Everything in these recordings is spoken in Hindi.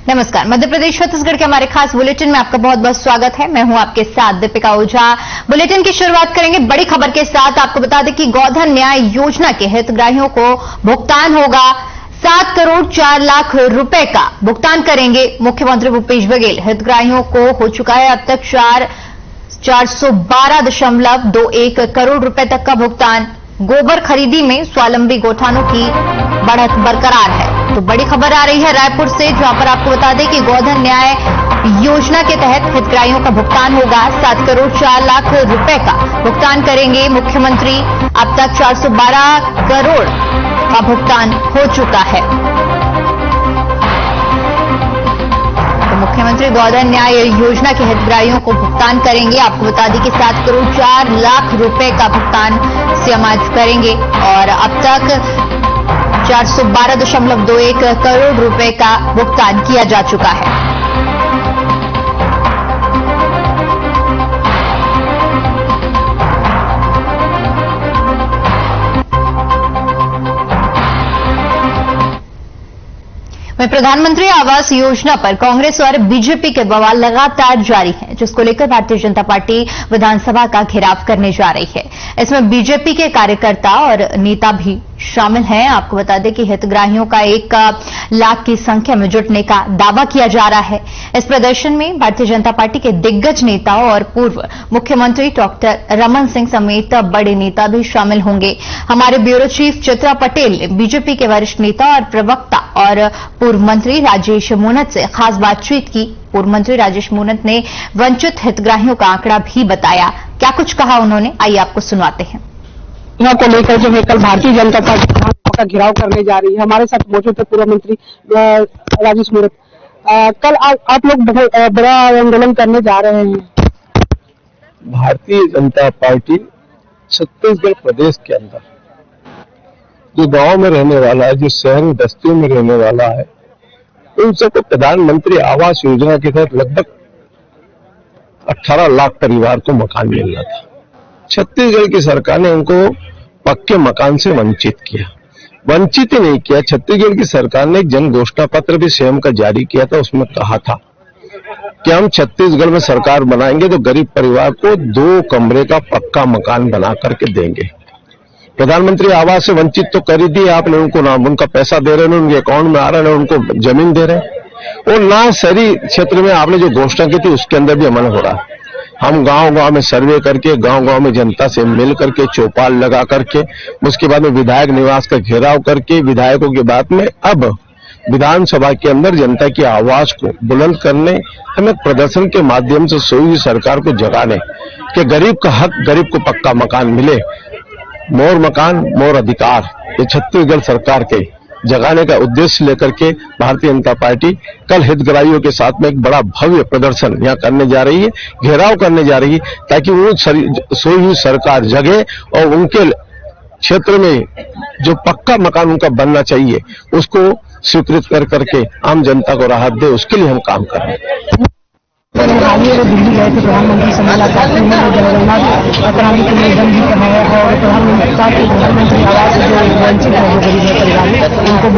नमस्कार, मध्य प्रदेश छत्तीसगढ़ के हमारे खास बुलेटिन में आपका बहुत बहुत स्वागत है। मैं हूं आपके साथ दीपिका ओझा। बुलेटिन की शुरुआत करेंगे बड़ी खबर के साथ। आपको बता दें कि गोधन न्याय योजना के हितग्राहियों को भुगतान होगा 7 करोड़ 4 लाख रुपए का भुगतान करेंगे मुख्यमंत्री भूपेश बघेल। हितग्राहियों को हो चुका है अब तक 412.21 करोड़ रुपए तक का भुगतान। गोबर खरीदी में स्वावलंबी गौठानों की बढ़त बरकरार है। तो बड़ी खबर आ रही है रायपुर से, जहां पर आपको बता दें कि गोधन न्याय योजना के तहत हितग्राहियों का भुगतान होगा 7 करोड़ 4 लाख रुपए का भुगतान करेंगे मुख्यमंत्री। अब तक 412 करोड़ का भुगतान हो चुका है। तो मुख्यमंत्री गोधन न्याय योजना के हितग्राहियों को भुगतान करेंगे। आपको बता दें कि 7 करोड़ 4 लाख रुपए का भुगतान सीएम आज करेंगे और अब तक 412.21 करोड़ रुपए का भुगतान किया जा चुका है। वहीं प्रधानमंत्री आवास योजना पर कांग्रेस और बीजेपी के बवाल लगातार जारी है, जिसको लेकर भारतीय जनता पार्टी विधानसभा का घेराव करने जा रही है। इसमें बीजेपी के कार्यकर्ता और नेता भी शामिल हैं। आपको बता दें कि हितग्राहियों का 1 लाख की संख्या में जुटने का दावा किया जा रहा है। इस प्रदर्शन में भारतीय जनता पार्टी के दिग्गज नेताओं और पूर्व मुख्यमंत्री डॉक्टर रमन सिंह समेत बड़े नेता भी शामिल होंगे। हमारे ब्यूरो चीफ चित्रा पटेल ने बीजेपी के वरिष्ठ नेता और प्रवक्ता और पूर्व मंत्री राजेश मूणत से खास बातचीत की। पूर्व मंत्री राजेश मूणत ने वंचित हितग्राहियों का आंकड़ा भी बताया। क्या कुछ कहा उन्होंने, आइए आपको सुनवाते हैं। को लेकर जो है कल भारतीय जनता पार्टी का घेराव करने जा रही है। हमारे साथ मौजूद है पूर्व मंत्री राजेश मूणत। कल आप लोग बड़ा आंदोलन करने जा रहे हैं। भारतीय जनता पार्टी छत्तीसगढ़ प्रदेश के अंदर जो गांव में रहने वाला है, जो शहर बस्तियों में रहने वाला है, उन सबको प्रधानमंत्री आवास योजना के तहत लगभग 18 लाख परिवार को मकान मिलना था। छत्तीसगढ़ की सरकार ने उनको पक्के मकान से वंचित किया। वंचित ही नहीं किया, छत्तीसगढ़ की सरकार ने एक जन घोषणा पत्र भी स्वयं का जारी किया था। उसमें कहा था कि हम छत्तीसगढ़ में सरकार बनाएंगे तो गरीब परिवार को 2 कमरे का पक्का मकान बना करके देंगे। प्रधानमंत्री आवास से वंचित तो कर ही दिए आपने उनको, ना उनका पैसा दे रहे हैं, उनके अकाउंट में आ रहा है, उनको जमीन दे रहे हैं, और ना शहरी क्षेत्र में आपने जो घोषणा की थी उसके अंदर भी अमल हो रहा है। हम गांव-गांव में सर्वे करके, गांव-गांव में जनता से मिल करके, चौपाल लगा करके, उसके बाद में विधायक निवास का घेराव करके, विधायकों के बाद में अब विधानसभा के अंदर जनता की आवाज को बुलंद करने, हमें प्रदर्शन के माध्यम से सोई हुई सरकार को जगाने कि गरीब का हक, गरीब को पक्का मकान मिले, मोर मकान मोर अधिकार, ये छत्तीसगढ़ सरकार के जगाने का उद्देश्य लेकर के भारतीय जनता पार्टी कल हितग्राहियों के साथ में एक बड़ा भव्य प्रदर्शन यहाँ करने जा रही है, घेराव करने जा रही है, ताकि वो सोई हुई सरकार जगे और उनके क्षेत्र में जो पक्का मकान उनका बनना चाहिए उसको स्वीकृत कर करके आम जनता को राहत दे, उसके लिए हम काम कर रहे हैं। दिल्ली गए थे प्रधानमंत्री से मुलाकात की, प्रधानमंत्री आवास जो वंचित है, जो गरीब परिवार उनको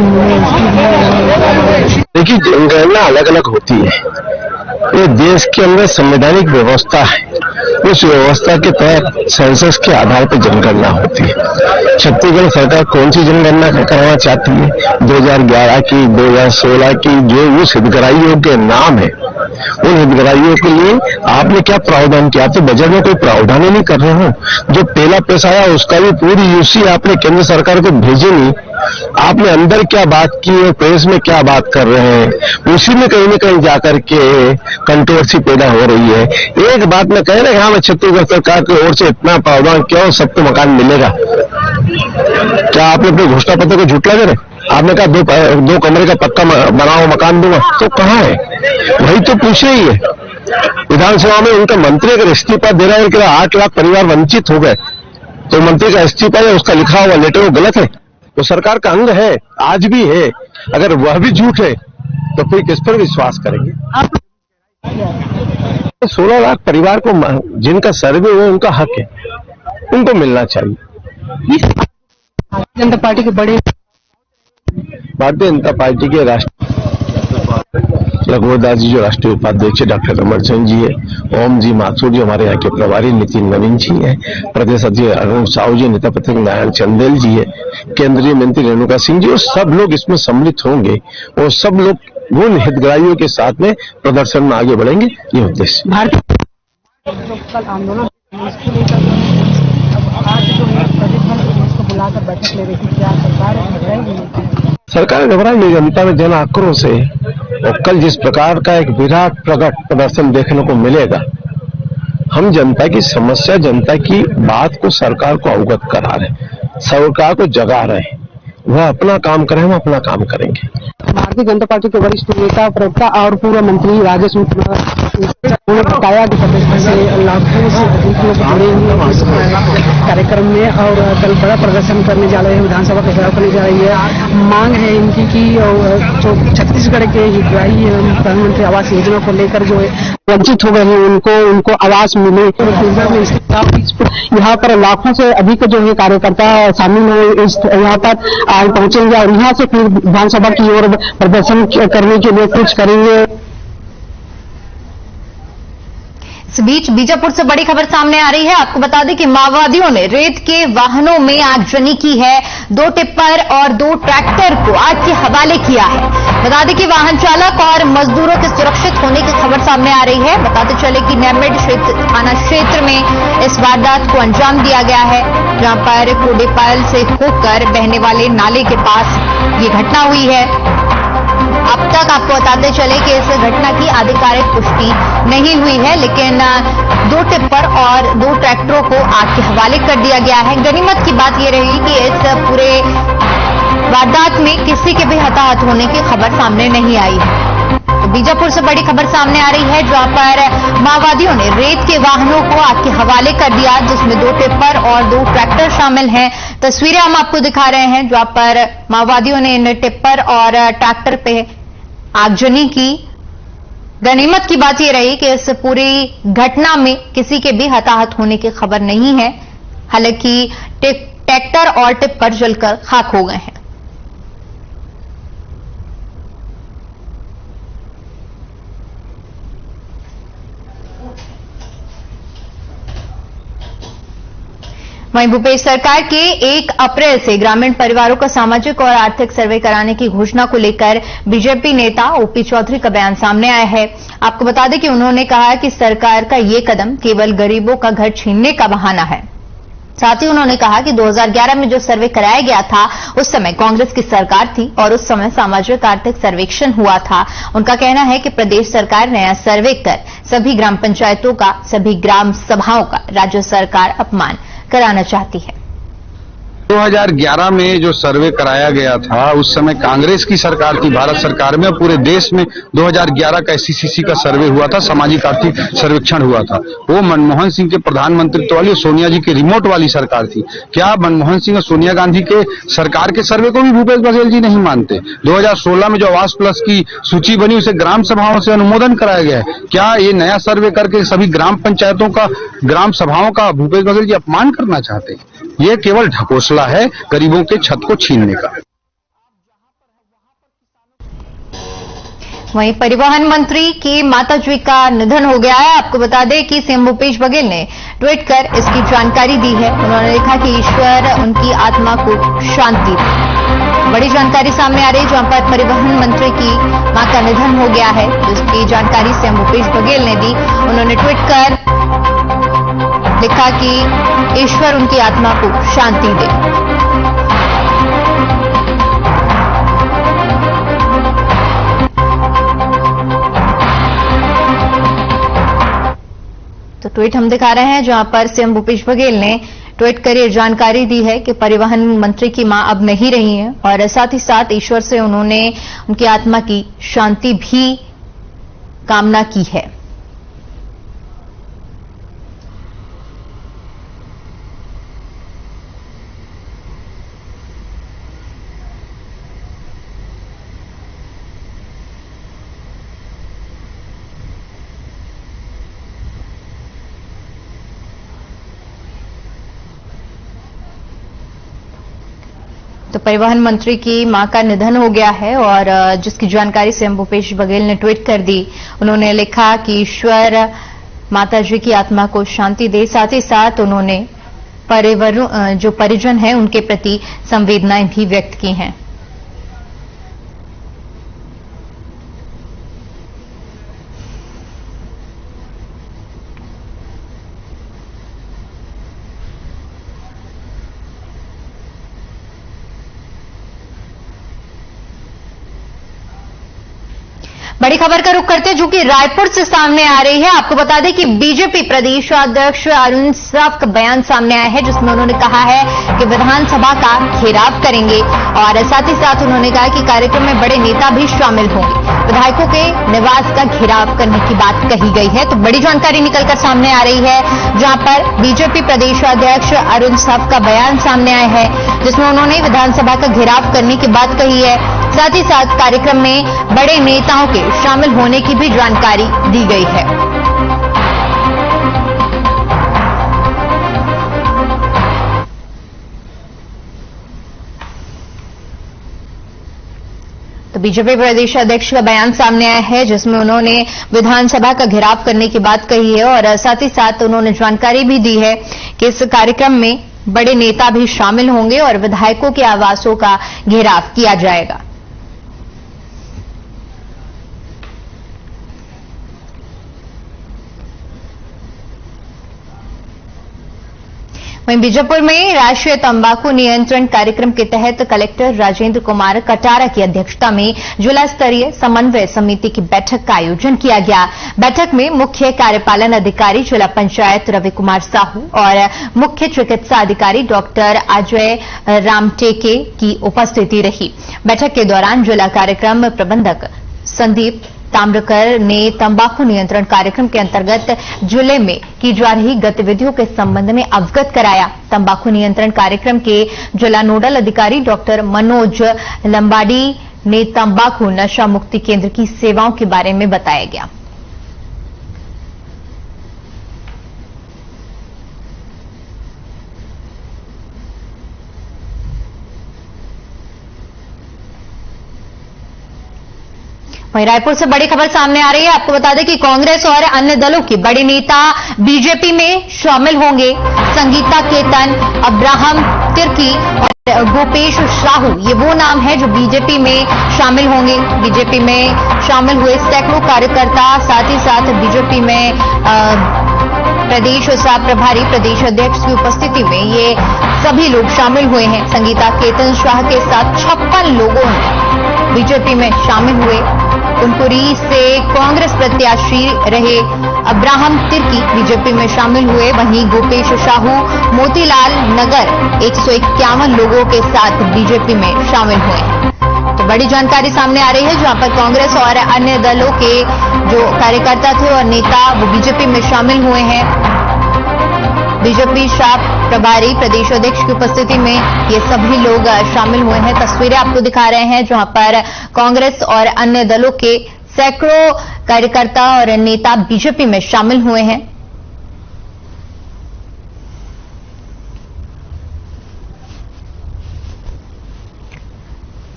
देखिए, जनगणना अलग अलग होती है। ये देश के अंदर संवैधानिक व्यवस्था है, उस व्यवस्था के तहत सेंसस के आधार पर जनगणना होती है। छत्तीसगढ़ सरकार कौन सी जनगणना करवाना चाहती है? 2011 की, 2016 की, जो उस हितग्राहियों के नाम है, उन हितग्राहियों के लिए आपने क्या प्रावधान किया? आप तो बजट में कोई प्रावधान ही नहीं कर रहे हो। जो पहला पैसा आया उसका भी पूरी यूसी आपने केंद्र सरकार को भेजी नहीं। आपने अंदर क्या बात की और प्रेस में क्या बात कर रहे हैं, उसी में कहीं न कहीं जाकर के कंट्रोवर्सी पैदा हो रही है। एक बात में कह रहे हैं, हाँ, छत्तीसगढ़ सरकार की ओर से इतना प्रावधान किया और सबको मकान मिलेगा। क्या आपने अपने घोषणा पत्र को झूठला दे रहे? आपने कहा 2 कमरे का पक्का बनाओ मकान दूंगा, तो कहाँ है? वही तो पूछे ही है। विधानसभा में उनका मंत्री अगर इस्तीफा दे रहा है कि 8 लाख परिवार वंचित हो गए, तो मंत्री का इस्तीफा या उसका लिखा हुआ लेटर वो गलत है? वो सरकार का अंग है, आज भी है। अगर वह भी झूठ है तो फिर किस पर विश्वास करेंगे? 16 लाख परिवार को जिनका सर्वे हुआ उनका हक है, उनको मिलना चाहिए। जनता पार्टी के बड़े भारतीय जनता पार्टी के रघुवर दास जी जो राष्ट्रीय उपाध्यक्ष डॉक्टर रमन सिंह जी है, ओम जी माथुर जो हमारे यहाँ के प्रभारी, नितिन नवीन जी है, प्रदेश अध्यक्ष अरुण साहू जी, नेता प्रतिपक्ष नारायण चंदेल जी है, केंद्रीय मंत्री रेणुका सिंह जी, और सब लोग इसमें सम्मिलित होंगे और सब लोग उन हितग्राहियों के साथ में प्रदर्शन में आगे बढ़ेंगे। ये उद्देश्य। कल आंदोलन इसको लेकर आज जो है प्रदेश में इसको बुलाकर बैठक ले रही थी, क्या सरकार घबराई नहीं, जनता में जन आक्रोश है और कल जिस प्रकार का एक विराट प्रदर्शन देखने को मिलेगा, हम जनता की समस्या, जनता की बात को सरकार को अवगत करा रहे, सरकार को जगा रहे, वह अपना काम करें, हम अपना काम करेंगे। भारतीय जनता पार्टी के वरिष्ठ नेता, प्रवक्ता और पूर्व मंत्री राजेश उन्होंने बताया कि प्रदेश से लाखों से अधिक लोग जुड़े हुए इस कार्यक्रम में और कल बड़ा प्रदर्शन करने जा रहे हैं, विधानसभा का घेराव करने जा रही है। मांग है इनकी कि जो छत्तीसगढ़ के हितग्राही प्रधानमंत्री आवास योजना को लेकर जो वंचित हो गए हैं उनको आवास मिले। यहाँ पर लाखों से अधिक जो है कार्यकर्ता शामिल हुए, इस यहाँ पर आज पहुंचेंगे और यहाँ से फिर विधानसभा की ओर प्रदर्शन करने के लिए कुछ करेंगे। इस बीच बीजापुर से बड़ी खबर सामने आ रही है। आपको बता दें कि माओवादियों ने रेत के वाहनों में आगजनी की है। 2 टिप्पर और 2 ट्रैक्टर को आग के हवाले किया है। बता दें कि वाहन चालक और मजदूरों के सुरक्षित होने की खबर सामने आ रही है। बताते चले कि नेमेड थाना क्षेत्र में इस वारदात को अंजाम दिया गया है, जहां पर कोडेपाल से होकर बहने वाले नाले के पास ये घटना हुई है। अब तक आपको बताते चले कि इस घटना की आधिकारिक पुष्टि नहीं हुई है, लेकिन 2 टिप्पर और 2 ट्रैक्टरों को आग के हवाले कर दिया गया है। गनीमत की बात यह रही कि इस पूरे वारदात में किसी के भी हताहत होने की खबर सामने नहीं आई है। तो बीजापुर से बड़ी खबर सामने आ रही है, जहां पर माओवादियों ने रेत के वाहनों को आग के हवाले कर दिया, जिसमें 2 टिप्पर और 2 ट्रैक्टर शामिल हैं। तस्वीरें हम आपको दिखा रहे हैं, जहां पर माओवादियों ने इन टिप्पर और ट्रैक्टर पे आगजनी की। गनीमत की बात यह रही कि इस पूरी घटना में किसी के भी हताहत होने की खबर नहीं है। हालांकि ट्रैक्टर और टिप्पर जलकर खाक हो गए हैं। वहीं भूपेश सरकार के 1 अप्रैल से ग्रामीण परिवारों का सामाजिक और आर्थिक सर्वे कराने की घोषणा को लेकर बीजेपी नेता ओपी चौधरी का बयान सामने आया है। आपको बता दें कि उन्होंने कहा कि सरकार का ये कदम केवल गरीबों का घर छीनने का बहाना है। साथ ही उन्होंने कहा कि 2011 में जो सर्वे कराया गया था, उस समय कांग्रेस की सरकार थी और उस समय सामाजिक आर्थिक सर्वेक्षण हुआ था। उनका कहना है कि प्रदेश सरकार नया सर्वे कर सभी ग्राम पंचायतों का, सभी ग्राम सभाओं का राज्य सरकार अपमान कराना चाहती है। 2011 में जो सर्वे कराया गया था, उस समय कांग्रेस की सरकार थी भारत सरकार में। पूरे देश में 2011 का एससीसी का सर्वे हुआ था, सामाजिक आर्थिक सर्वेक्षण हुआ था। वो मनमोहन सिंह के प्रधानमंत्रित्व वाली, सोनिया जी की रिमोट वाली सरकार थी। क्या मनमोहन सिंह और सोनिया गांधी के सरकार के सर्वे को भी भूपेश बघेल जी नहीं मानते? 2016 में जो आवास प्लस की सूची बनी, उसे ग्राम सभाओं से अनुमोदन कराया गया है। क्या ये नया सर्वे करके सभी ग्राम पंचायतों का, ग्राम सभाओं का भूपेश बघेल जी अपमान करना चाहते हैं? ये केवल ढकोसला है गरीबों के छत को छीनने का। वहीं परिवहन मंत्री की माताजी का निधन हो गया है। आपको बता दें कि सीएम भूपेश बघेल ने ट्वीट कर इसकी जानकारी दी है। उन्होंने लिखा कि ईश्वर उनकी आत्मा को शांति दे। बड़ी जानकारी सामने आ रही है, जहां पर परिवहन मंत्री की मां का निधन हो गया है, जिसकी जानकारी सीएम भूपेश बघेल ने दी। उन्होंने ट्वीट कर लिखा कि ईश्वर उनकी आत्मा को शांति दे। तो ट्वीट हम दिखा रहे हैं, जहां पर सीएम भूपेश बघेल ने ट्वीट कर ये जानकारी दी है कि परिवहन मंत्री की मां अब नहीं रही हैं और साथ ही साथ ईश्वर से उन्होंने उनकी आत्मा की शांति भी कामना की है। तो तो परिवहन मंत्री की मां का निधन हो गया है और जिसकी जानकारी सीएम भूपेश बघेल ने ट्वीट कर दी। उन्होंने लिखा कि ईश्वर माता जी की आत्मा को शांति दे। साथ ही साथ उन्होंने जो परिजन हैं उनके प्रति संवेदनाएं भी व्यक्त की हैं। बड़ी खबर का रुख करते हैं जो कि रायपुर से सामने आ रही है। आपको बता दें कि बीजेपी प्रदेश अध्यक्ष अरुण साव का बयान सामने आया है जिसमें उन्होंने कहा है कि विधानसभा का घेराव करेंगे और साथ ही साथ उन्होंने कहा कि कार्यक्रम में बड़े नेता भी शामिल होंगे। विधायकों के निवास का घेराव करने की बात कही गई है। तो बड़ी जानकारी निकलकर सामने आ रही है जहां पर बीजेपी प्रदेश अध्यक्ष अरुण साव का बयान सामने आया है जिसमें उन्होंने विधानसभा का घेराव करने की बात कही है। साथ ही साथ कार्यक्रम में बड़े नेताओं के शामिल होने की भी जानकारी दी गई है। तो बीजेपी प्रदेश अध्यक्ष का बयान सामने आया है जिसमें उन्होंने विधानसभा का घेराव करने की बात कही है और साथ ही साथ उन्होंने जानकारी भी दी है कि इस कार्यक्रम में बड़े नेता भी शामिल होंगे और विधायकों के आवासों का घेराव किया जाएगा। वहीं बीजापुर में राष्ट्रीय तंबाकू नियंत्रण कार्यक्रम के तहत कलेक्टर राजेंद्र कुमार कटारा की अध्यक्षता में जिला स्तरीय समन्वय समिति की बैठक का आयोजन किया गया। बैठक में मुख्य कार्यपालन अधिकारी जिला पंचायत रवि कुमार साहू और मुख्य चिकित्सा अधिकारी डॉक्टर अजय रामटेके की उपस्थिति रही। बैठक के दौरान जिला कार्यक्रम प्रबंधक संदीप ताम्रकर ने तंबाकू नियंत्रण कार्यक्रम के अंतर्गत जिले में की जा रही गतिविधियों के संबंध में अवगत कराया। तंबाकू नियंत्रण कार्यक्रम के जिला नोडल अधिकारी डॉक्टर मनोज लंबाडी ने तंबाकू नशा मुक्ति केंद्र की सेवाओं के बारे में बताया गया। वहीं रायपुर से बड़ी खबर सामने आ रही है। आपको बता दें कि कांग्रेस और अन्य दलों के बड़े नेता बीजेपी में शामिल होंगे। संगीता केतन, अब्राहम तिर्की और गोपेश साहू ये वो नाम है जो बीजेपी में शामिल होंगे। बीजेपी में शामिल हुए सैकड़ों कार्यकर्ता, साथ ही साथ बीजेपी में प्रदेश सह प्रभारी प्रदेश अध्यक्ष की उपस्थिति में ये सभी लोग शामिल हुए हैं। संगीता केतन शाह के साथ 56 लोगों बीजेपी में शामिल हुए। कुनकुरी से कांग्रेस प्रत्याशी रहे अब्राहम तिर्की बीजेपी में शामिल हुए। वहीं गोपेश साहू मोतीलाल नगर 151 लोगों के साथ बीजेपी में शामिल हुए हैं। तो बड़ी जानकारी सामने आ रही है जहां पर कांग्रेस और अन्य दलों के जो कार्यकर्ता थे और नेता वो बीजेपी में शामिल हुए हैं। बीजेपी शाह प्रभारी प्रदेश अध्यक्ष की उपस्थिति में ये सभी लोग शामिल हुए हैं। तस्वीरें आपको दिखा रहे हैं जहां पर कांग्रेस और अन्य दलों के सैकड़ों कार्यकर्ता और नेता बीजेपी में शामिल हुए हैं।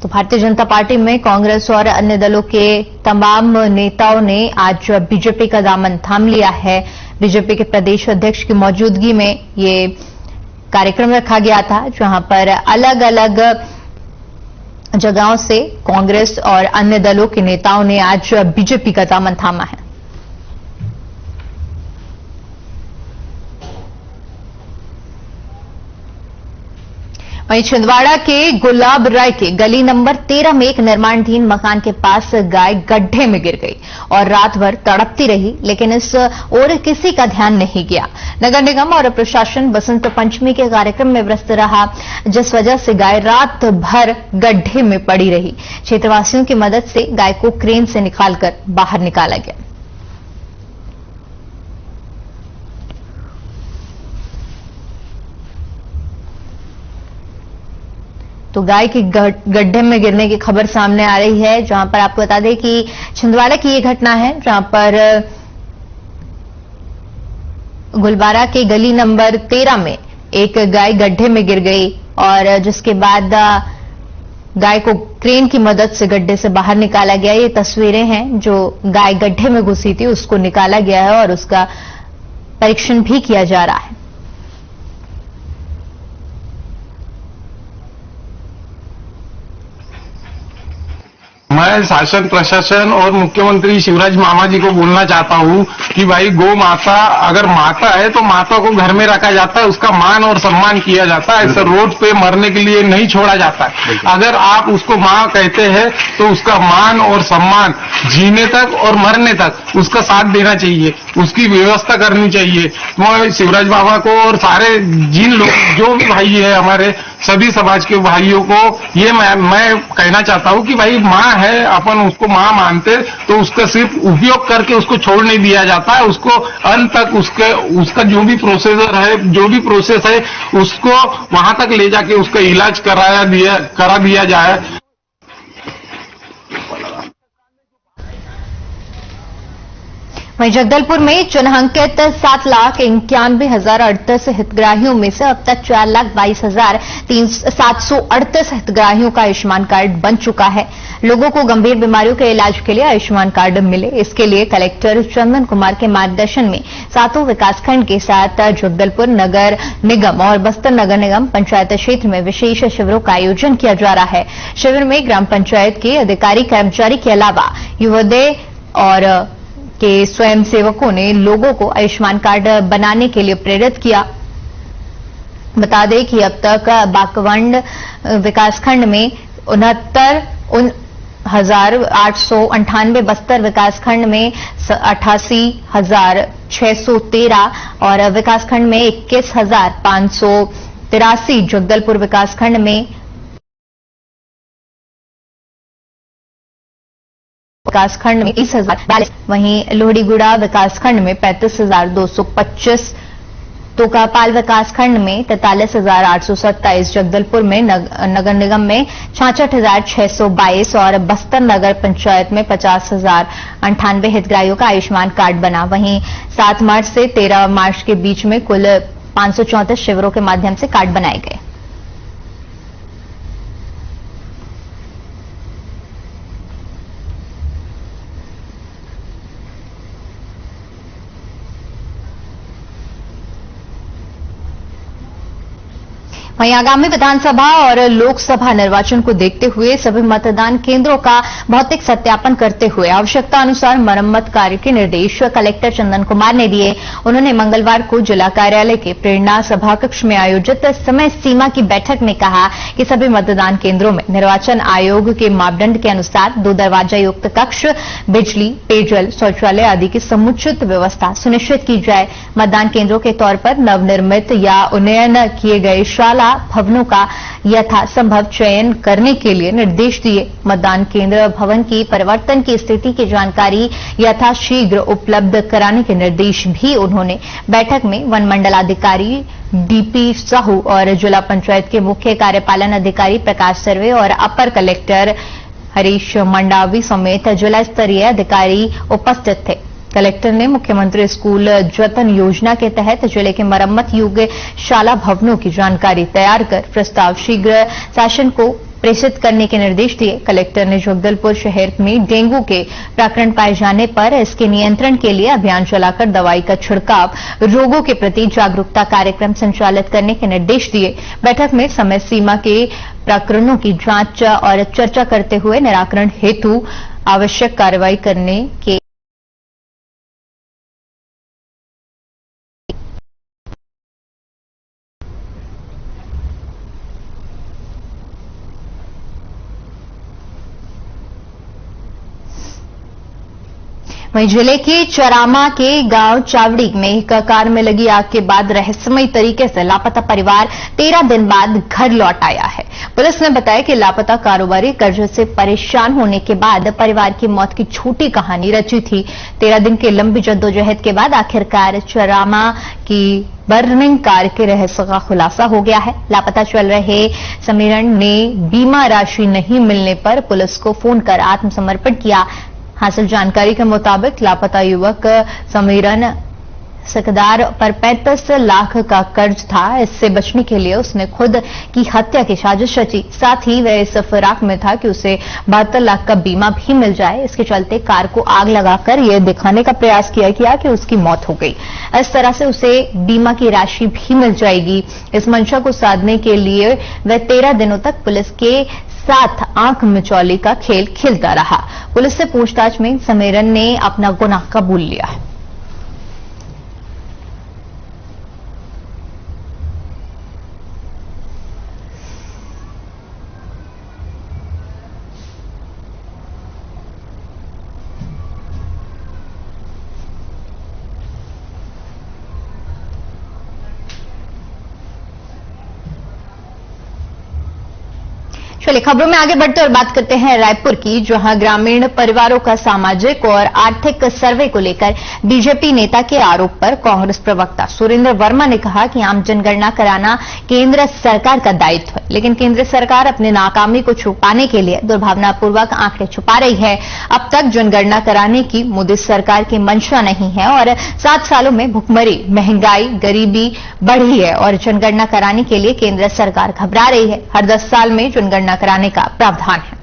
तो भारतीय जनता पार्टी में कांग्रेस और अन्य दलों के तमाम नेताओं ने आज बीजेपी का दामन थाम लिया है। बीजेपी के प्रदेश अध्यक्ष की मौजूदगी में ये कार्यक्रम रखा गया था जहां पर अलग अलग जगहों से कांग्रेस और अन्य दलों के नेताओं ने आज बीजेपी का दामन थामा है। वहीं छिंदवाड़ा के गुलाब राय के गली नंबर 13 में एक निर्माणाधीन मकान के पास गाय गड्ढे में गिर गई और रात भर तड़पती रही, लेकिन इस ओर किसी का ध्यान नहीं गया। नगर निगम और प्रशासन बसंत पंचमी के कार्यक्रम में व्यस्त रहा, जिस वजह से गाय रात भर गड्ढे में पड़ी रही। क्षेत्रवासियों की मदद से गाय को क्रेन से निकालकर बाहर निकाला गया। तो गाय के गड्ढे में गिरने की खबर सामने आ रही है, जहां पर आपको बता दें कि छिंदवाड़ा की ये घटना है जहां पर गुलबारा के गली नंबर 13 में एक गाय गड्ढे में गिर गई और जिसके बाद गाय को क्रेन की मदद से गड्ढे से बाहर निकाला गया। ये तस्वीरें हैं जो गाय गड्ढे में घुसी थी, उसको निकाला गया है और उसका परीक्षण भी किया जा रहा है। मैं शासन प्रशासन और मुख्यमंत्री शिवराज मामा जी को बोलना चाहता हूं कि भाई गौ माता अगर माता है तो माता को घर में रखा जाता है, उसका मान और सम्मान किया जाता है, ऐसे रोड पे मरने के लिए नहीं छोड़ा जाता है। अगर आप उसको माँ कहते हैं तो उसका मान और सम्मान जीने तक और मरने तक उसका साथ देना चाहिए, उसकी व्यवस्था करनी चाहिए। मैं शिवराज बाबा को और सारे जिन लोग जो भी भाई है हमारे सभी समाज के भाइयों को ये मैं कहना चाहता हूं कि भाई माँ है, अपन उसको माँ मानते तो उसका सिर्फ उपयोग करके उसको छोड़ नहीं दिया जाता है, उसको अंत तक उसका जो भी प्रोसेसर है, जो भी प्रोसेस है उसको वहां तक ले जाके उसका इलाज करा दिया जाए। वहीं जगदलपुर में चिन्हांकित 7,91,038 हितग्राहियों में से अब तक 4,22,738 हितग्राहियों का आयुष्मान कार्ड बन चुका है। लोगों को गंभीर बीमारियों के इलाज के लिए आयुष्मान कार्ड मिले, इसके लिए कलेक्टर चंदन कुमार के मार्गदर्शन में 7 विकासखंड के साथ जगदलपुर नगर निगम और बस्तर नगर निगम पंचायत क्षेत्र में विशेष शिविरों का आयोजन किया जा रहा है। शिविर में ग्राम पंचायत के अधिकारी कर्मचारी के अलावा युवोदय और के स्वयं सेवकों ने लोगों को आयुष्मान कार्ड बनाने के लिए प्रेरित किया। बता दें कि अब तक बाकवंड विकासखंड में 69,898, बस्तर विकासखंड में 88,613 और विकासखंड में 21,583, जगदलपुर विकासखंड में विकासखंड में 20,042, वहीं लोहड़ीगुड़ा विकासखंड में 35,225, तोकापाल विकासखंड में 43,827, जगदलपुर में नगर निगम में 66,622 और बस्तर नगर पंचायत में 50,098 हितग्राहियों का आयुष्मान कार्ड बना। वहीं 7 मार्च से 13 मार्च के बीच में कुल 534 शिविरों के माध्यम से कार्ड बनाए गए। वहीं आगामी विधानसभा और लोकसभा निर्वाचन को देखते हुए सभी मतदान केंद्रों का भौतिक सत्यापन करते हुए आवश्यकता अनुसार मरम्मत कार्य के निर्देश कलेक्टर चंदन कुमार ने दिए। उन्होंने मंगलवार को जिला कार्यालय के प्रेरणा सभा कक्ष में आयोजित समय सीमा की बैठक में कहा कि सभी मतदान केंद्रों में निर्वाचन आयोग के मापदंड के अनुसार 2 दरवाजा युक्त कक्ष, बिजली, पेयजल, शौचालय आदि की समुचित व्यवस्था सुनिश्चित की जाए। मतदान केंद्रों के तौर पर नवनिर्मित या उन्नयन किए गए शाला भवनों का यथासंभव चयन करने के लिए निर्देश दिए। मतदान केंद्र भवन की परिवर्तन की स्थिति की जानकारी यथाशीघ्र उपलब्ध कराने के निर्देश भी उन्होंने बैठक में वन मंडलाधिकारी डीपी साहू और जिला पंचायत के मुख्य कार्यपालन अधिकारी प्रकाश सर्वे और अपर कलेक्टर हरीश मंडावी समेत जिला स्तरीय अधिकारी उपस्थित थे। कलेक्टर ने मुख्यमंत्री स्कूल जतन योजना के तहत जिले के मरम्मत योग्य शाला भवनों की जानकारी तैयार कर प्रस्ताव शीघ्र शासन को प्रेषित करने के निर्देश दिए। कलेक्टर ने जगदलपुर शहर में डेंगू के प्रकरण पाए जाने पर इसके नियंत्रण के लिए अभियान चलाकर दवाई का छिड़काव, रोगों के प्रति जागरूकता कार्यक्रम संचालित करने के निर्देश दिए। बैठक में समय सीमा के प्रकरणों की जांच और चर्चा करते हुए निराकरण हेतु आवश्यक कार्रवाई करने के वहीं जिले के चरामा के गांव चावड़ी में एक कार में लगी आग के बाद रहस्यमयी तरीके से लापता परिवार 13 दिन बाद घर लौट आया है। पुलिस ने बताया कि लापता कारोबारी कर्ज से परेशान होने के बाद परिवार की मौत की छोटी कहानी रची थी। 13 दिन की लंबी जद्दोजहद के बाद आखिरकार चरामा की बर्निंग कार के रहस्य का खुलासा हो गया है। लापता चल रहे समीरण ने बीमा राशि नहीं मिलने पर पुलिस को फोन कर आत्मसमर्पण किया। हासिल जानकारी के मुताबिक लापता युवक समीरन ठेकेदार पर 35 लाख का कर्ज था। इससे बचने के लिए उसने खुद की हत्या की साजिश रची। साथ ही वह इस फिराक में था कि उसे 72 लाख का बीमा भी मिल जाए। इसके चलते कार को आग लगाकर यह दिखाने का प्रयास किया कि उसकी मौत हो गई। इस तरह से उसे बीमा की राशि भी मिल जाएगी। इस मंशा को साधने के लिए वह 13 दिनों तक पुलिस के साथ आंख मिचौली का खेल खेलता रहा। पुलिस से पूछताछ में समेरन ने अपना गुनाह कबूल लिया है। चलिए खबरों में आगे बढ़ते और बात करते हैं रायपुर की, जहां ग्रामीण परिवारों का सामाजिक और आर्थिक सर्वे को लेकर बीजेपी नेता के आरोप पर कांग्रेस प्रवक्ता सुरेंद्र वर्मा ने कहा कि आम जनगणना कराना केंद्र सरकार का दायित्व है, लेकिन केंद्र सरकार अपनी नाकामी को छुपाने के लिए दुर्भावनापूर्वक आंकड़े छुपा रही है। अब तक जनगणना कराने की मोदी सरकार की मंशा नहीं है और 7 सालों में भुखमरी, महंगाई, गरीबी बढ़ी है और जनगणना कराने के लिए केंद्र सरकार घबरा रही है। हर 10 साल में जनगणना कराने का प्रावधान है।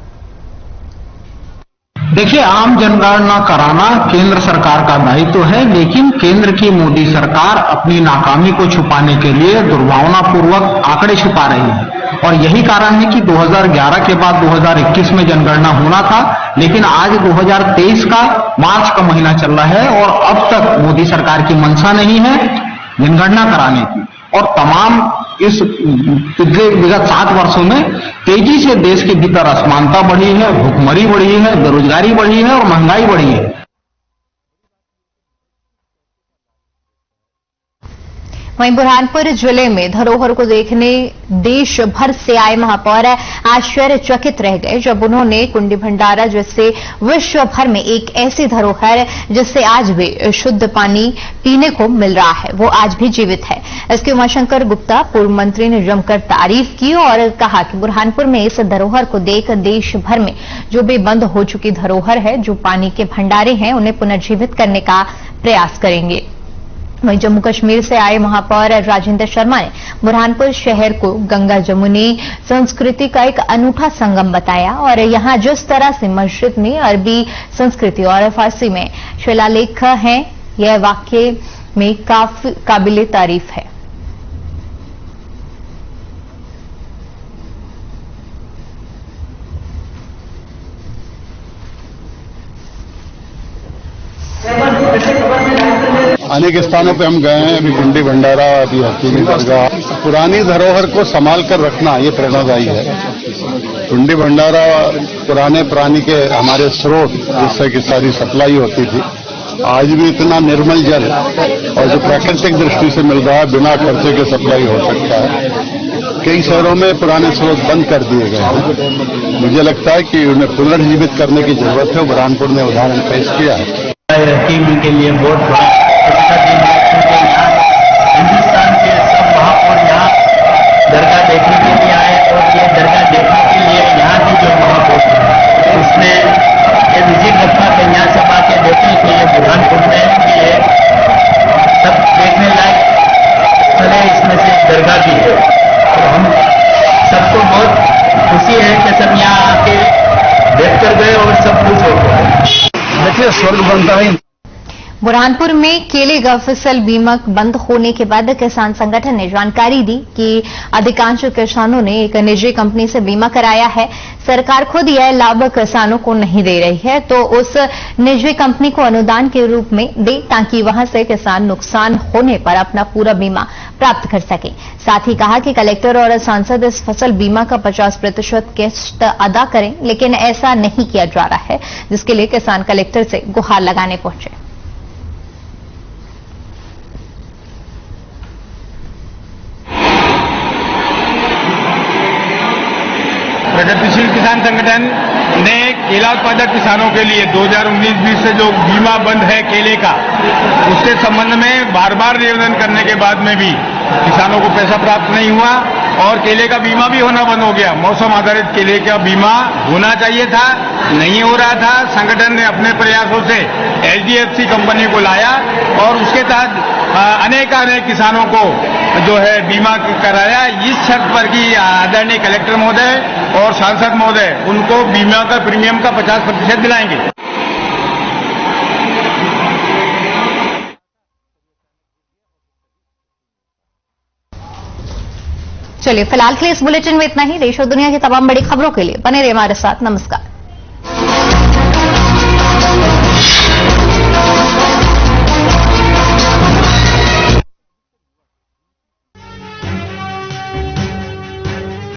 देखिए, आम जनगणना कराना केंद्र सरकार का दायित्व है, लेकिन केंद्र की मोदी सरकार अपनी नाकामी को छुपाने के लिए दुर्भावनापूर्वक आंकड़े छुपा रही है और यही कारण है कि 2011 के बाद 2021 में जनगणना होना था, लेकिन आज 2023 का मार्च का महीना चल रहा है और अब तक मोदी सरकार की मंशा नहीं है जनगणना कराने की। और तमाम इस पिछले विगत 7 वर्षों में तेजी से देश के भीतर असमानता बढ़ी है, भुखमरी बढ़ी है, बेरोजगारी बढ़ी है और महंगाई बढ़ी है। वहीं बुरहानपुर जिले में धरोहर को देखने देश भर से आए महापौर आश्चर्यचकित रह गए जब उन्होंने कुंडी भंडारा जैसे विश्व भर में एक ऐसी धरोहर जिससे आज भी शुद्ध पानी पीने को मिल रहा है, वो आज भी जीवित है। इसकी उमाशंकर गुप्ता पूर्व मंत्री ने जमकर तारीफ की और कहा कि बुरहानपुर में इस धरोहर को देख देश भर में जो भी बंद हो चुकी धरोहर है, जो पानी के भंडारे हैं, उन्हें पुनर्जीवित करने का प्रयास करेंगे। वहीं जम्मू कश्मीर से आए महापौर राजेंद्र शर्मा ने बुरहानपुर शहर को गंगा जमुनी संस्कृति का एक अनूठा संगम बताया और यहां जिस तरह से मस्जिद में अरबी संस्कृति और फारसी में शिलालेख हैं, यह वाकई में काफी काबिले तारीफ है। अनेक स्थानों पे हम गए हैं, अभी कुंडी भंडारा, अभी हकीमी दरगाह। पुरानी धरोहर को संभाल कर रखना ये प्रेरणादायी है। कुंडी भंडारा पुराने प्राणी के हमारे स्रोत जिससे कि सारी सप्लाई होती थी, आज भी इतना निर्मल जल और जो प्राकृतिक दृष्टि से मिल रहा है बिना खर्चे के सप्लाई हो सकता है। कई शहरों में पुराने स्रोत बंद कर दिए गए हैं। मुझे लगता है कि उन्हें पुनर्जीवित करने की जरूरत है। बुरहानपुर ने उदाहरण पेश किया है। हकीमी के लिए बहुत बड़ा हिंदुस्तान के सब महापौर यहाँ दरगाह देखने के लिए आए और ये दरगाह देखने के लिए यहाँ की जो महापौर उसने ये विजिट रखा कि यहाँ सब आके देखें कि ये बुरहानपुर में ये सब देखने लायक स्थल है, इसमें से दरगाह भी है। और हम सबको बहुत खुशी है कि सब यहाँ आके देख कर गए और सब खुश हो गए। देखिए, स्वर्ग बनता है। बुरहानपुर में केले का फसल बीमा बंद होने के बाद किसान संगठन ने जानकारी दी कि अधिकांश किसानों ने एक निजी कंपनी से बीमा कराया है। सरकार खुद यह लाभ किसानों को नहीं दे रही है, तो उस निजी कंपनी को अनुदान के रूप में दे ताकि वहां से किसान नुकसान होने पर अपना पूरा बीमा प्राप्त कर सके। साथ ही कहा कि कलेक्टर और सांसद इस फसल बीमा का 50% किस्त अदा करें, लेकिन ऐसा नहीं किया जा रहा है, जिसके लिए किसान कलेक्टर से गुहार लगाने पहुंचे। प्रगतिशील किसान संगठन ने केला उत्पादक किसानों के लिए 2019-20 से जो बीमा बंद है केले का, उसके संबंध में बार बार निवेदन करने के बाद में भी किसानों को पैसा प्राप्त नहीं हुआ और केले का बीमा भी होना बंद हो गया। मौसम आधारित केले का बीमा होना चाहिए था, नहीं हो रहा था। संगठन ने अपने प्रयासों से HDFC कंपनी को लाया और उसके तहत अनेक किसानों को जो है बीमा कराया, इस शर्त पर कि आदरणीय कलेक्टर महोदय और सांसद महोदय उनको बीमा का प्रीमियम का 50% दिलाएंगे। चलिए फिलहाल के लिए इस बुलेटिन में इतना ही। देश और दुनिया की तमाम बड़ी खबरों के लिए बने रहिए हमारे साथ। नमस्कार।